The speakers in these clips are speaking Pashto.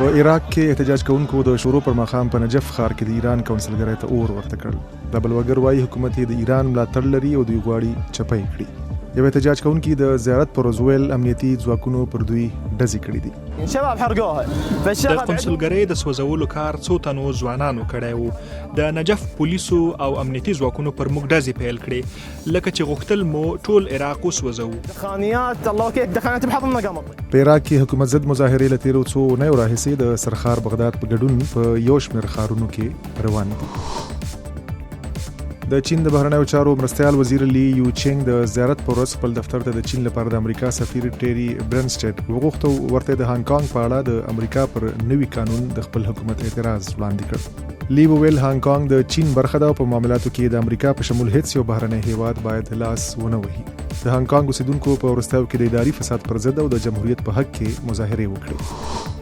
په عراق کې احتجاج کوونکو د شروع پر ماښام په نجف ښار کې د ایران کونسلګرۍ ته اور ورته کړل. د بلوګر وايي حکومت یې د ایران ملاتړ لري او دوی غواړي چپی کړي. یو احتجاج کوونکي د زیارت پر روزویل امنیتي ځواکونو پر دوی ډزې کړې دي. شباب حرقوها. د کونسلګرۍ د سوځولو کار څو تنو ځوانانو کړی و. د نجف پولیسو او امنیتي ځواکونو پر موږ ډزې پیل کړې لکه چې غوښتل مو ټول عراق وسوځوو. دخانيات الله وكيل دخانات بحضننا قمر. په عراق کې حکومت ضد مظاهرې له تیرو څو اونیو راهیسې د سرخار بغداد په ګډون په یو شمېر ښارونو کې روان دي. د چین د بهرنیو چارو مرستیال وزیر لی یو چینګ د زیارت پر ورځ خپل دفتر ته د چین لپاره د امریکا سفیر ټيري برنسټډ وغوښتو ورته د هانګ کانګ په اړه د امریکا پر نوي قانون د خپل حکومت اعتراض وړاندې کړ. لی وویل هانګ کانګ د چین برخه ده او په معاملاتو کې د امریکا په شمول هیڅ یو بهرنی هیواد باید لاس ونه وهي. د هانګ کانګ اوسیدونکو په وروستیو کې د اداري فساد پر ضد او د جمهوریت په حق کې مظاهرې وکړې.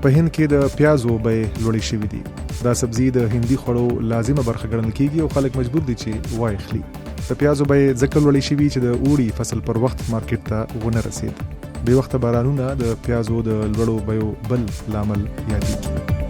په هند کې د پیازو بیې لوړې شوې دي. دا سبزی د هندي خوړو لازمه برخه ګڼل کیږي او خلک مجبور دي چې واخلي. د پیازو بیې ځکه لوړې شوې چې د اوړي فصل پر وخت مارکیټ ته ونه رسید. بې وخته بارانونه د پیازو د لوړو بیو بل لامل یادېږي.